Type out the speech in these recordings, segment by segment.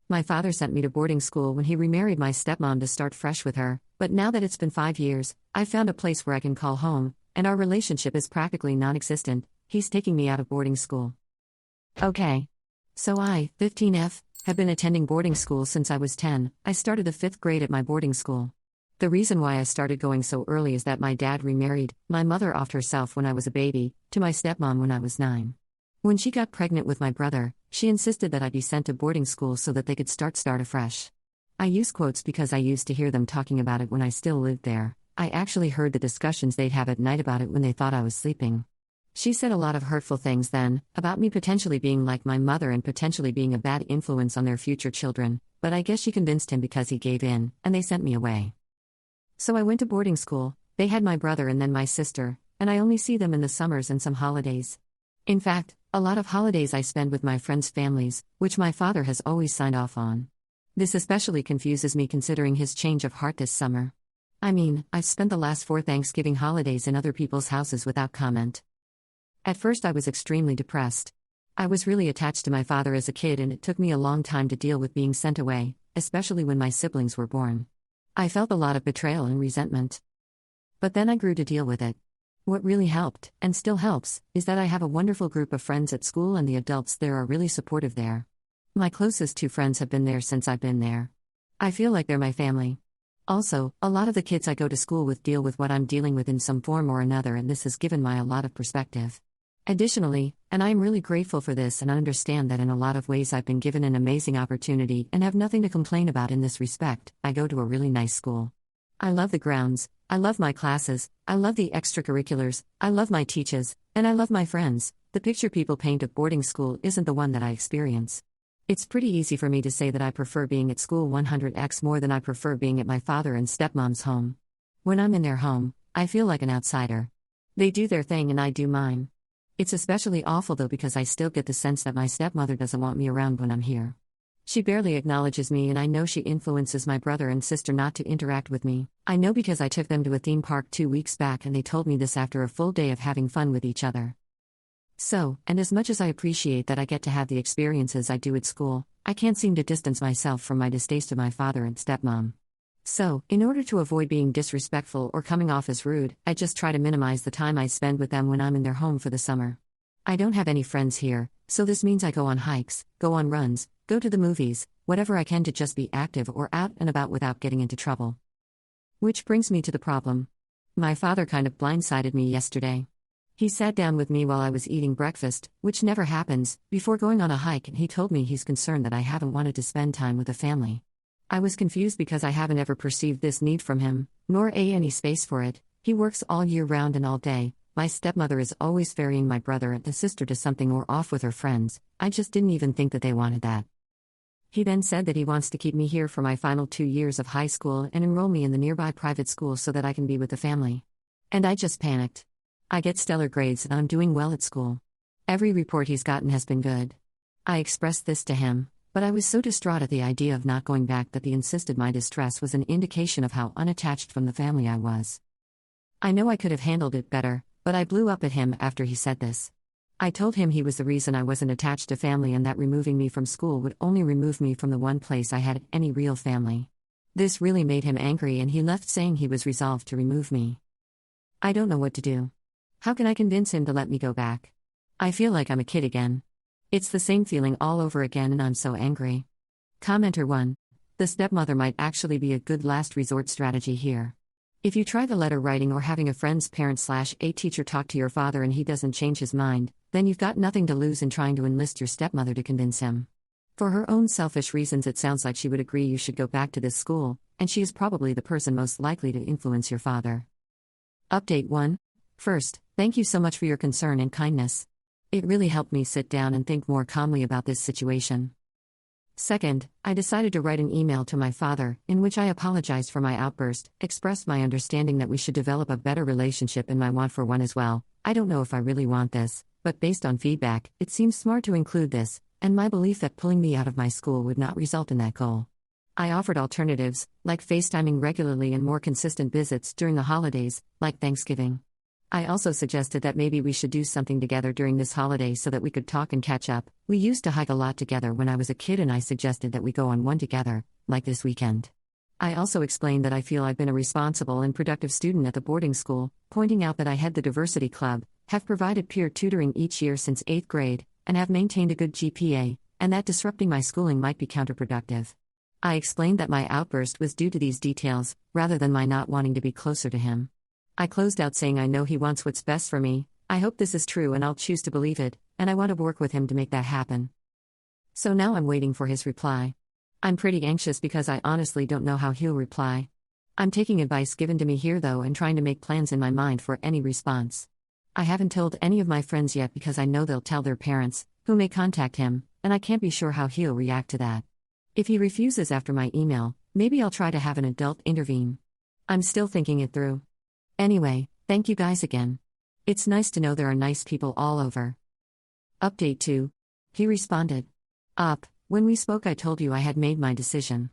My father sent me to boarding school when he remarried my stepmom to start fresh with her, but now that it's been 5 years, I've found a place where I can call home, and our relationship is practically non-existent. He's taking me out of boarding school. Okay. So I, 15F, have been attending boarding school since I was 10. I started the 5th grade at my boarding school. The reason why I started going so early is that my dad remarried my mother offed herself when I was a baby to my stepmom when I was 9. When she got pregnant with my brother, she insisted that I be sent to boarding school so that they could start afresh. I use quotes because I used to hear them talking about it when I still lived there. I actually heard the discussions they'd have at night about it when they thought I was sleeping. She said a lot of hurtful things then, about me potentially being like my mother and potentially being a bad influence on their future children, but I guess she convinced him because he gave in, and they sent me away. So I went to boarding school. They had my brother and then my sister, and I only see them in the summers and some holidays. In fact, a lot of holidays I spend with my friends' families, which my father has always signed off on. This especially confuses me considering his change of heart this summer. I mean, I've spent the last 4 Thanksgiving holidays in other people's houses without comment. At first I was extremely depressed. I was really attached to my father as a kid and it took me a long time to deal with being sent away, especially when my siblings were born. I felt a lot of betrayal and resentment. But then I grew to deal with it. What really helped, and still helps, is that I have a wonderful group of friends at school and the adults there are really supportive there. My closest 2 friends have been there since I've been there. I feel like they're my family. Also, a lot of the kids I go to school with deal with what I'm dealing with in some form or another, and this has given me a lot of perspective. Additionally, and I am really grateful for this and understand that in a lot of ways I've been given an amazing opportunity and have nothing to complain about in this respect, I go to a really nice school. I love the grounds, I love my classes, I love the extracurriculars, I love my teachers, and I love my friends. The picture people paint of boarding school isn't the one that I experience. It's pretty easy for me to say that I prefer being at school 100x more than I prefer being at my father and stepmom's home. When I'm in their home, I feel like an outsider. They do their thing and I do mine. It's especially awful though because I still get the sense that my stepmother doesn't want me around when I'm here. She barely acknowledges me and I know she influences my brother and sister not to interact with me. I know because I took them to a theme park 2 weeks back and they told me this after a full day of having fun with each other. So, and as much as I appreciate that I get to have the experiences I do at school, I can't seem to distance myself from my distaste of my father and stepmom. So, in order to avoid being disrespectful or coming off as rude, I just try to minimize the time I spend with them when I'm in their home for the summer. I don't have any friends here, so this means I go on hikes, go on runs, go to the movies, whatever I can to just be active or out and about without getting into trouble. Which brings me to the problem. My father kind of blindsided me yesterday. He sat down with me while I was eating breakfast, which never happens, before going on a hike, and he told me he's concerned that I haven't wanted to spend time with the family. I was confused because I haven't ever perceived this need from him, nor any space for it. He works all year round and all day. My stepmother is always ferrying my brother and the sister to something or off with her friends. I just didn't even think that they wanted that. He then said that he wants to keep me here for my final 2 years of high school and enroll me in the nearby private school so that I can be with the family. And I just panicked. I get stellar grades and I'm doing well at school. Every report he's gotten has been good. I expressed this to him, but I was so distraught at the idea of not going back that he insisted my distress was an indication of how unattached from the family I was. I know I could have handled it better, but I blew up at him after he said this. I told him he was the reason I wasn't attached to family and that removing me from school would only remove me from the one place I had any real family. This really made him angry and he left saying he was resolved to remove me. I don't know what to do. How can I convince him to let me go back? I feel like I'm a kid again. It's the same feeling all over again and I'm so angry. Commenter 1. The stepmother might actually be a good last resort strategy here. If you try the letter writing or having a friend's parent/a teacher talk to your father and he doesn't change his mind, then you've got nothing to lose in trying to enlist your stepmother to convince him. For her own selfish reasons it sounds like she would agree you should go back to this school, and she is probably the person most likely to influence your father. Update 1. First, thank you so much for your concern and kindness. It really helped me sit down and think more calmly about this situation. Second, I decided to write an email to my father, in which I apologized for my outburst, expressed my understanding that we should develop a better relationship and my want for one as well. I don't know if I really want this, but based on feedback, it seems smart to include this, and my belief that pulling me out of my school would not result in that goal. I offered alternatives, like FaceTiming regularly and more consistent visits during the holidays, like Thanksgiving. I also suggested that maybe we should do something together during this holiday so that we could talk and catch up. We used to hike a lot together when I was a kid, and I suggested that we go on one together, like this weekend. I also explained that I feel I've been a responsible and productive student at the boarding school, pointing out that I head the diversity club, have provided peer tutoring each year since 8th grade, and have maintained a good GPA, and that disrupting my schooling might be counterproductive. I explained that my outburst was due to these details, rather than my not wanting to be closer to him. I closed out saying I know he wants what's best for me, I hope this is true and I'll choose to believe it, and I want to work with him to make that happen. So now I'm waiting for his reply. I'm pretty anxious because I honestly don't know how he'll reply. I'm taking advice given to me here though and trying to make plans in my mind for any response. I haven't told any of my friends yet because I know they'll tell their parents, who may contact him, and I can't be sure how he'll react to that. If he refuses after my email, maybe I'll try to have an adult intervene. I'm still thinking it through. Anyway, thank you guys again. It's nice to know there are nice people all over. Update 2. He responded. When we spoke I told you I had made my decision.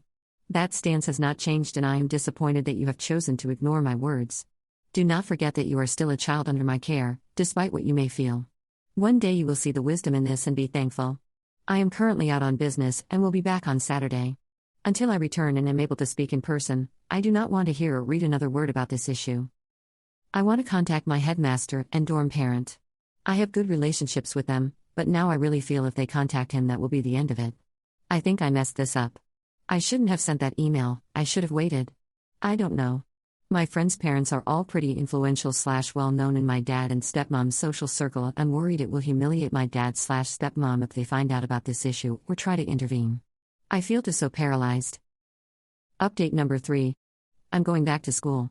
That stance has not changed and I am disappointed that you have chosen to ignore my words. Do not forget that you are still a child under my care, despite what you may feel. One day you will see the wisdom in this and be thankful. I am currently out on business and will be back on Saturday. Until I return and am able to speak in person, I do not want to hear or read another word about this issue. I want to contact my headmaster and dorm parent. I have good relationships with them, but now I really feel if they contact him that will be the end of it. I think I messed this up. I shouldn't have sent that email, I should have waited. I don't know. My friends' parents are all pretty influential / well-known in my dad and stepmom's social circle. I'm worried it will humiliate my dad / stepmom if they find out about this issue or try to intervene. I feel so paralyzed. Update number 3. I'm going back to school.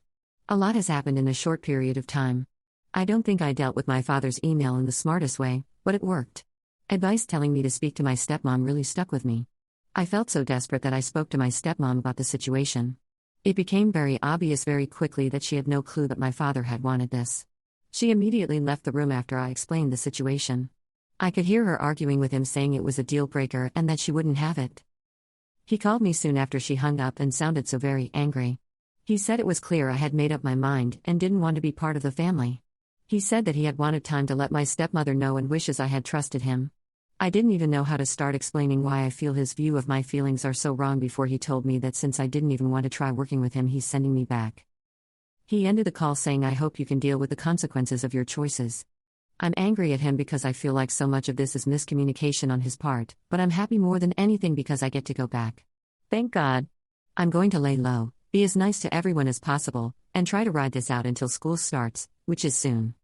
A lot has happened in a short period of time. I don't think I dealt with my father's email in the smartest way, but it worked. Advice telling me to speak to my stepmom really stuck with me. I felt so desperate that I spoke to my stepmom about the situation. It became very obvious very quickly that she had no clue that my father had wanted this. She immediately left the room after I explained the situation. I could hear her arguing with him, saying it was a deal breaker and that she wouldn't have it. He called me soon after she hung up and sounded so very angry. He said it was clear I had made up my mind and didn't want to be part of the family. He said that he had wanted time to let my stepmother know and wishes I had trusted him. I didn't even know how to start explaining why I feel his view of my feelings are so wrong before he told me that since I didn't even want to try working with him, he's sending me back. He ended the call saying, I hope you can deal with the consequences of your choices. I'm angry at him because I feel like so much of this is miscommunication on his part, but I'm happy more than anything because I get to go back. Thank God. I'm going to lay low, be as nice to everyone as possible, and try to ride this out until school starts, which is soon.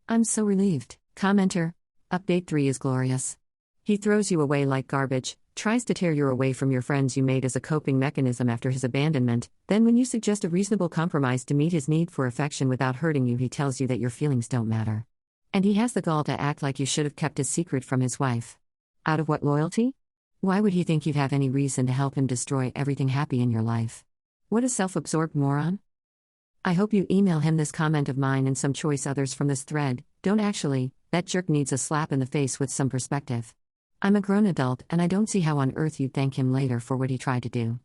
I'm so relieved. Commenter. Update 3 is glorious. He throws you away like garbage, tries to tear you away from your friends you made as a coping mechanism after his abandonment, then when you suggest a reasonable compromise to meet his need for affection without hurting you, he tells you that your feelings don't matter. And he has the gall to act like you should have kept his secret from his wife. Out of what loyalty? Why would he think you'd have any reason to help him destroy everything happy in your life? What a self-absorbed moron. I hope you email him this comment of mine and some choice others from this thread. Don't actually, that jerk needs a slap in the face with some perspective. I'm a grown adult and I don't see how on earth you'd thank him later for what he tried to do.